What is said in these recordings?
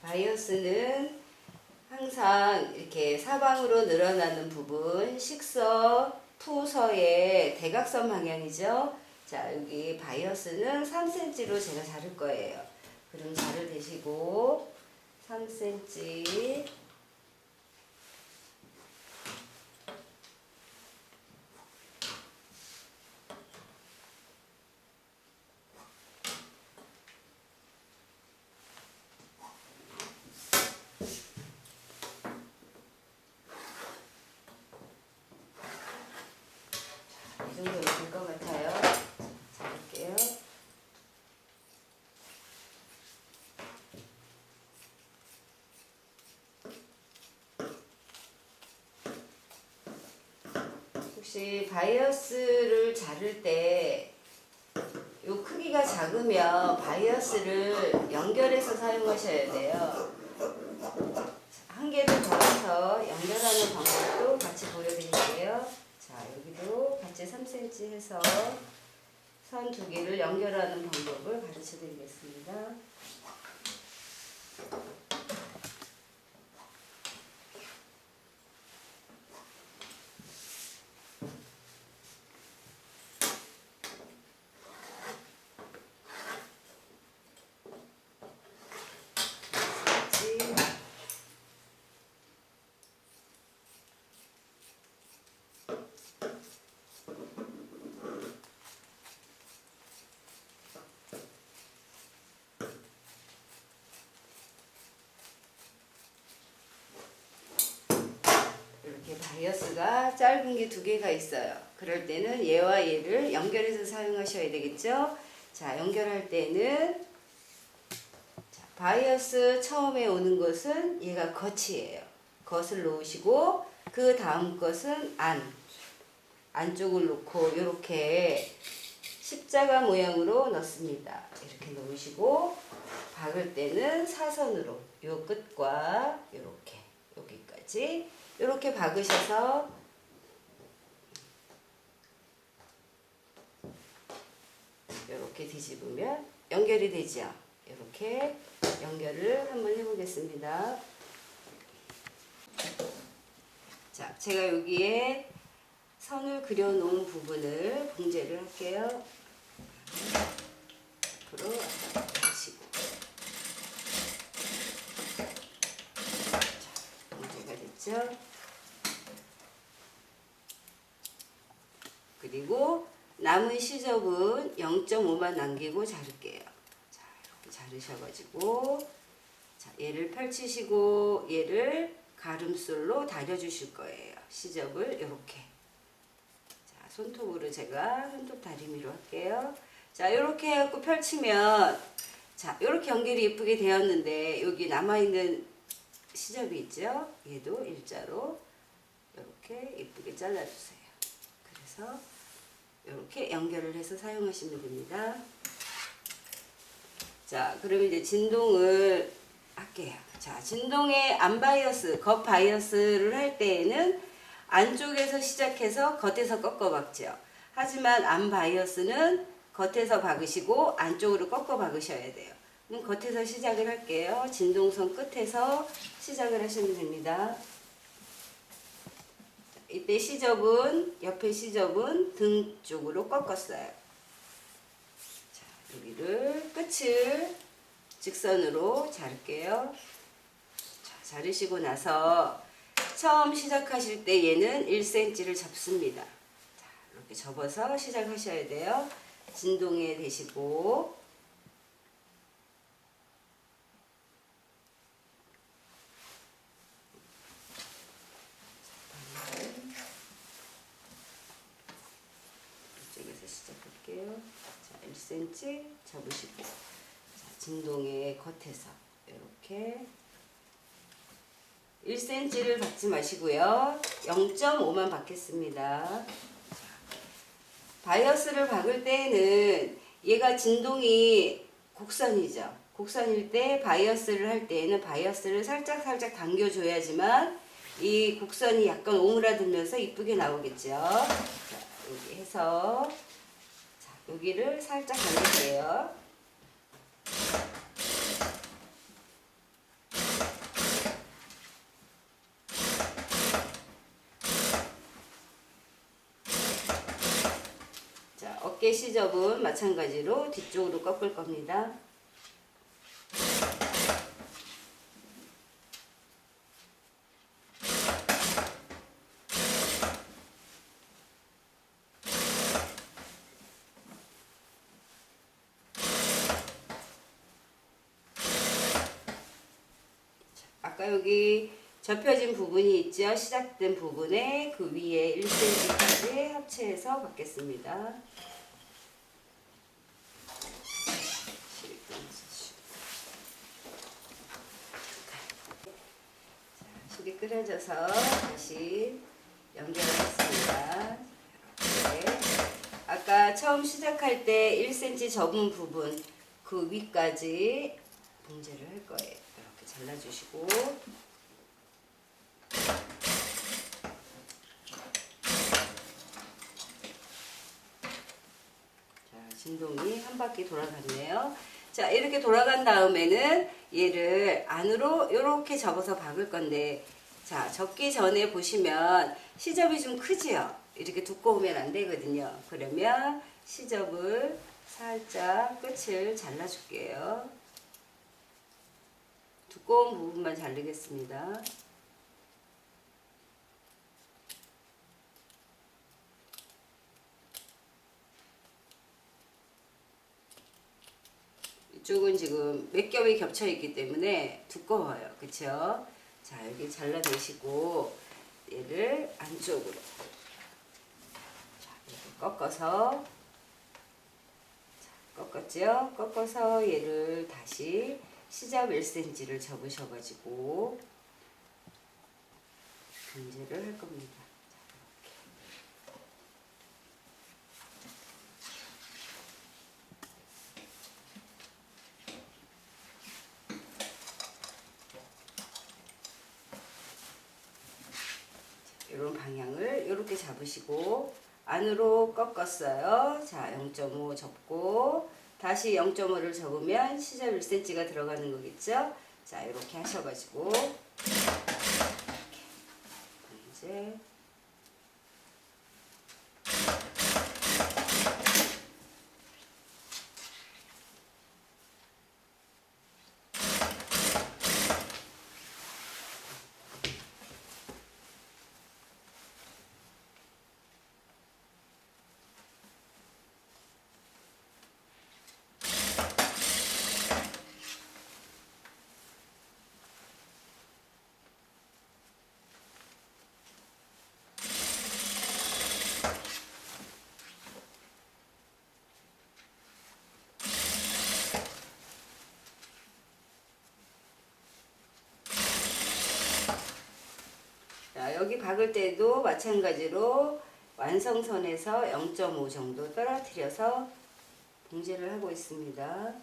바이어스는 항상 이렇게 사방으로 늘어나는 부분, 식서, 푸서의 대각선 방향이죠. 자, 여기 바이어스는 3cm로 제가 자를 거예요. 그럼 자를 대시고 3cm 이 정도면 될 것 같아요. 자를게요. 혹시 바이어스를 자를 때 요 크기가 작으면 바이어스를 연결해서 사용하셔야 돼요. 한 개를 더해서 연결하는 방법도 같이 보여드릴게요. 자, 여기도 같이 3cm 해서 선 두 개를 연결하는 방법을 가르쳐 드리겠습니다. 이렇게 바이어스가 짧은 게 두 개가 있어요. 그럴 때는 얘와 얘를 연결해서 사용하셔야 되겠죠. 자, 연결할 때는 자, 바이어스 처음에 오는 것은 얘가 겉이에요. 겉을 놓으시고 그 다음 것은 안쪽을 놓고 이렇게 십자가 모양으로 넣습니다. 이렇게 놓으시고 박을 때는 사선으로 요 끝과 이렇게 여기까지 이렇게 박으셔서 이렇게 뒤집으면 연결이 되죠. 이렇게 연결을 한번 해보겠습니다. 자, 제가 여기에 선을 그려놓은 부분을 봉제를 할게요. 앞으로 하시고 자, 봉제가 됐죠. 그리고 남은 시접은 0.5만 남기고 자를게요. 자, 이렇게 자르셔가지고 자, 얘를 펼치시고 얘를 가름술로 다려주실 거예요. 시접을 이렇게. 자, 손톱으로 제가 손톱 다리미로 할게요. 자, 이렇게 해갖고 펼치면 자, 이렇게 연결이 예쁘게 되었는데 여기 남아있는 시접이 있죠. 얘도 일자로 이렇게 예쁘게 잘라주세요. 그래서 이렇게 연결을 해서 사용하시면 됩니다. 자, 그럼 이제 진동을 할게요. 자, 진동의 안 바이어스, 겉 바이어스를 할 때에는 안쪽에서 시작해서 겉에서 꺾어 박죠. 하지만 안 바이어스는 겉에서 박으시고 안쪽으로 꺾어 박으셔야 돼요. 그럼 겉에서 시작을 할게요. 진동선 끝에서 시작을 하시면 됩니다. 이때 시접은 옆에 시접은 등 쪽으로 꺾었어요. 자, 여기를 끝을 직선으로 자를게요. 자, 자르시고 나서 처음 시작하실 때 얘는 1cm를 접습니다. 자, 이렇게 접어서 시작하셔야 돼요. 진동에 대시고 시작할게요. 자, 1cm 접으시고 자, 진동의 겉에서 이렇게 1cm를 박지 마시고요. 0.5만 박겠습니다. 바이어스를 박을 때에는 얘가 진동이 곡선이죠. 곡선일 때 바이어스를 할 때에는 바이어스를 살짝 당겨줘야지만 이 곡선이 약간 오므라들면서 이쁘게 나오겠죠. 자, 여기 해서 자, 여기를 살짝 당길게요. 어깨 시접은 마찬가지로 뒤쪽으로 꺾을 겁니다. 아까 여기 접혀진 부분이 있죠. 시작된 부분에 그 위에 1cm까지 합체해서 받겠습니다. 실이 끓여져서 다시 연결하겠습니다. 이렇게. 아까 처음 시작할 때 1cm 접은 부분 그 위까지 봉제를 할 거예요. 이렇게 잘라주시고 진동이 한 바퀴 돌아갔네요. 자, 이렇게 돌아간 다음에는 얘를 안으로 이렇게 접어서 박을 건데, 자, 접기 전에 보시면 시접이 좀 크지요? 이렇게 두꺼우면 안 되거든요. 그러면 시접을 살짝 끝을 잘라줄게요. 두꺼운 부분만 자르겠습니다. 이쪽은 지금 몇 겹이 겹쳐 있기 때문에 두꺼워요. 그쵸? 자, 여기 잘라내시고 얘를 안쪽으로 자, 이렇게 꺾어서 자, 꺾었죠? 꺾어서 얘를 다시 시접 1cm를 접으셔가지고 분재를 할 겁니다. 이런 방향을 이렇게 잡으시고 안으로 꺾었어요. 자, 0.5 접고 다시 0.5를 접으면 시접 1cm가 들어가는 거겠죠. 자, 이렇게 하셔가지고 이제 여기 박을 때도 마찬가지로 완성선에서 0.5 정도 떨어뜨려서 봉제를 하고 있습니다.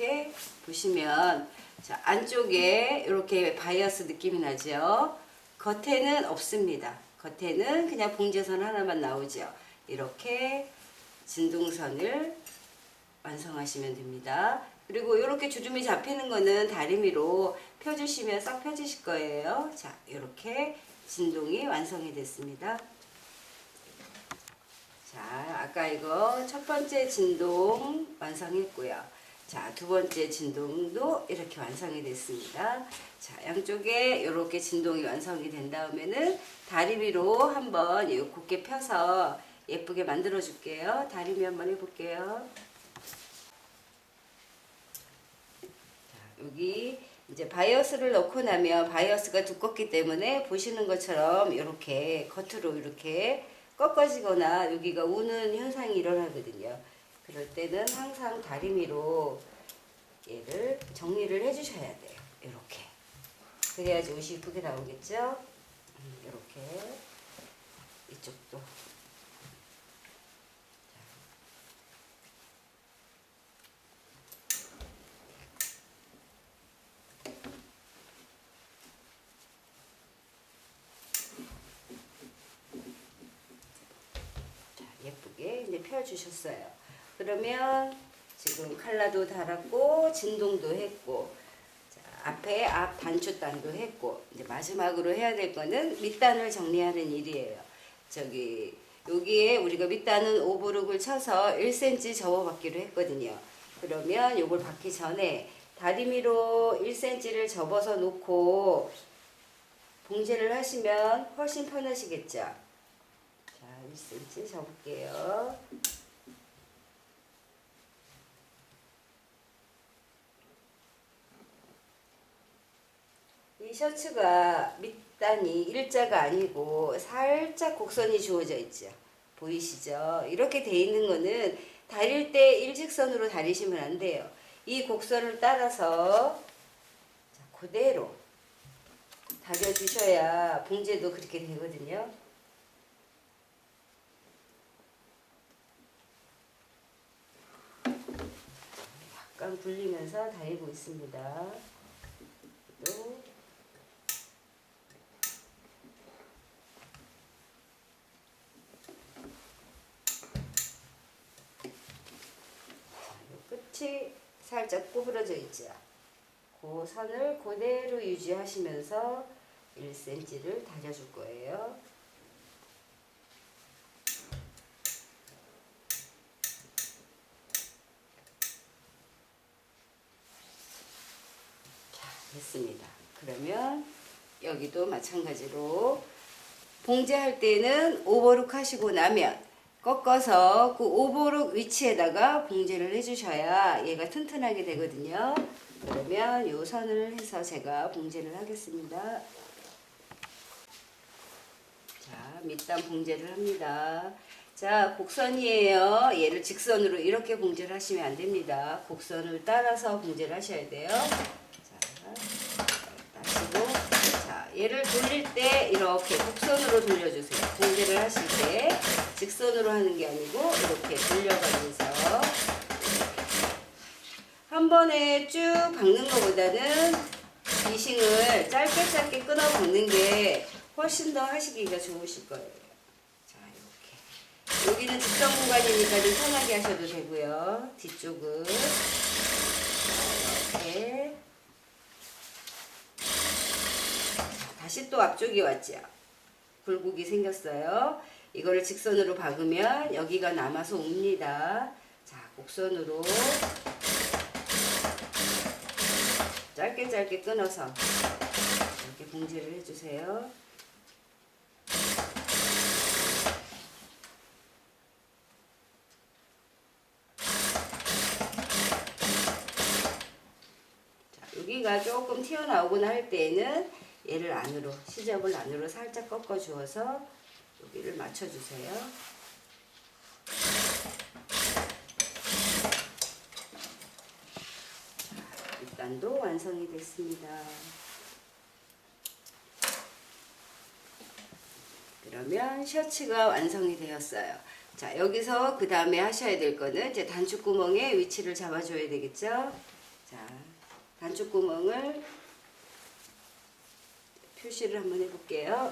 이렇게 보시면 자, 안쪽에 이렇게 바이어스 느낌이 나죠. 겉에는 없습니다. 겉에는 그냥 봉제선 하나만 나오죠. 이렇게 진동선을 완성하시면 됩니다. 그리고 이렇게 주름이 잡히는 거는 다리미로 펴주시면 싹 펴지실 거예요. 자, 이렇게 진동이 완성이 됐습니다. 자, 아까 이거 첫 번째 진동 완성했고요. 자, 두 번째 진동도 이렇게 완성이 됐습니다. 자, 양쪽에 이렇게 진동이 완성이 된 다음에는 다리미로 한번 곱게 펴서 예쁘게 만들어 줄게요. 다리미 한번 해볼게요. 자, 여기 이제 바이어스를 넣고 나면 바이어스가 두껍기 때문에 보시는 것처럼 이렇게 겉으로 이렇게 꺾어지거나 여기가 우는 현상이 일어나거든요. 그럴 때는 항상 다리미로 얘를 정리를 해주셔야 돼요. 이렇게. 그래야지 옷이 이쁘게 나오겠죠? 이렇게. 이쪽도. 이렇게 펴주셨어요. 그러면 지금 칼라도 달았고 진동도 했고, 자, 앞에 앞 단추단도 했고, 이제 마지막으로 해야 될 거는 밑단을 정리하는 일이에요. 여기에 우리가 밑단은 오버룩을 쳐서 1cm 접어받기로 했거든요. 그러면 요걸 받기 전에 다리미로 1cm를 접어서 놓고 봉제를 하시면 훨씬 편하시겠죠. 자, 1cm 접을게요. 이 셔츠가 밑단이 일자가 아니고 살짝 곡선이 주어져 있죠. 보이시죠? 이렇게 돼 있는 거는 다릴 때 일직선으로 다리시면 안 돼요. 이 곡선을 따라서 그대로 다려주셔야 봉제도 그렇게 되거든요. 약간 굴리면서 다리고 있습니다. 또 끝이 살짝 구부러져 있죠. 그 선을 그대로 유지하시면서 1cm를 다려줄 거예요. 자, 됐습니다. 그러면 여기도 마찬가지로 봉제할 때는 오버룩 하시고 나면 꺾어서 그 오버룩 위치에다가 봉제를 해주셔야 얘가 튼튼하게 되거든요. 그러면 요 선을 해서 제가 봉제를 하겠습니다. 자, 밑단 봉제를 합니다. 자, 곡선이에요. 얘를 직선으로 이렇게 봉제를 하시면 안 됩니다. 곡선을 따라서 봉제를 하셔야 돼요. 자, 따시고, 자, 얘를 돌릴 때 이렇게 곡선으로 돌려주세요. 봉제를 하실 때 직선으로 하는 게 아니고 이렇게 돌려가면서 한 번에 쭉 박는 것보다는 미싱을 짧게 끊어 박는 게 훨씬 더 하시기가 좋으실 거예요. 자, 이렇게. 여기는 직선 공간이니까 좀 편하게 하셔도 되고요. 뒤쪽은. 자, 이렇게. 다시 또 앞쪽이 왔죠. 굴곡이 생겼어요. 이거를 직선으로 박으면 여기가 남아서 옵니다. 자, 곡선으로. 짧게 끊어서 이렇게 봉제를 해주세요. 자, 여기가 조금 튀어나오거나 할 때에는 얘를 안으로, 시접을 안으로 살짝 꺾어 주어서 여기를 맞춰주세요. 밑단도 완성이 됐습니다. 그러면 셔츠가 완성이 되었어요. 자, 여기서 그 다음에 하셔야 될 거는 이제 단추구멍의 위치를 잡아줘야 되겠죠. 자, 단추구멍을 표시를 한번 해볼게요.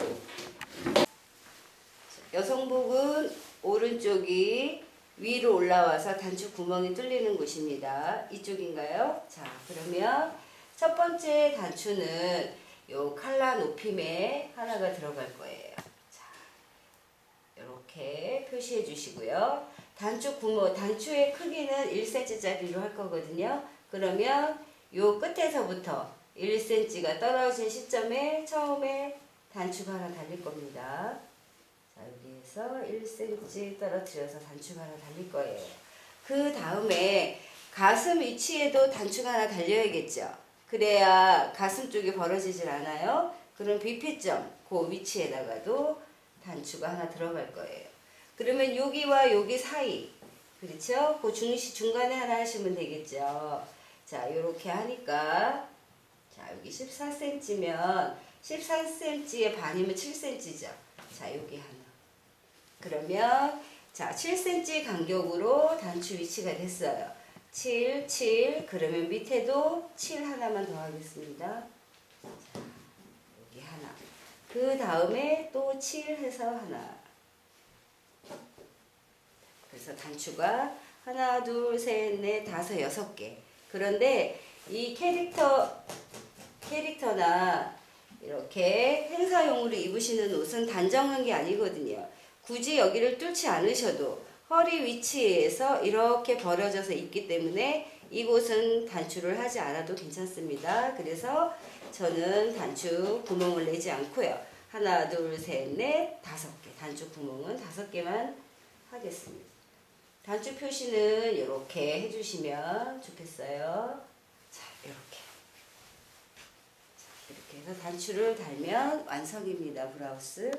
여성복은 오른쪽이 위로 올라와서 단추 구멍이 뚫리는 곳입니다. 이쪽인가요? 자, 그러면 첫 번째 단추는 요 칼라 높임에 하나가 들어갈 거예요. 자, 이렇게 표시해 주시고요. 단추 구멍, 단추의 크기는 1cm짜리로 할 거거든요. 그러면 요 끝에서부터 1cm가 떨어진 시점에 처음에 단추가 하나 달릴 겁니다. 자, 여기에서 1cm 떨어뜨려서 단추가 하나 달릴 거예요. 그 다음에 가슴 위치에도 단추가 하나 달려야겠죠. 그래야 가슴 쪽이 벌어지질 않아요. 그럼 비피점, 그 위치에다가도 단추가 하나 들어갈 거예요. 그러면 여기와 여기 사이, 그렇죠? 그 중간에 하나 하시면 되겠죠. 자, 이렇게 하니까, 자, 여기 14cm면 14cm의 반이면 7cm죠. 자, 여기 하나. 그러면 자, 7cm 간격으로 단추 위치가 됐어요. 7, 7. 그러면 밑에도 7 하나만 더 하겠습니다. 자, 여기 하나. 그 다음에 또 7 해서 하나. 그래서 그래서 단추가 하나, 둘, 셋, 넷, 다섯, 6개. 그런데 이 캐릭터나 이렇게 행사용으로 입으시는 옷은 단정한 게 아니거든요. 굳이 여기를 뚫지 않으셔도 허리 위치에서 이렇게 벌어져서 있기 때문에 이곳은 단추를 하지 않아도 괜찮습니다. 그래서 저는 단추 구멍을 내지 않고요. 하나, 둘, 셋, 넷, 5개. 단추 구멍은 5개만 하겠습니다. 단추 표시는 이렇게 해주시면 좋겠어요. 자, 이렇게. 이렇게 해서 단추를 달면 완성입니다. 브라우스.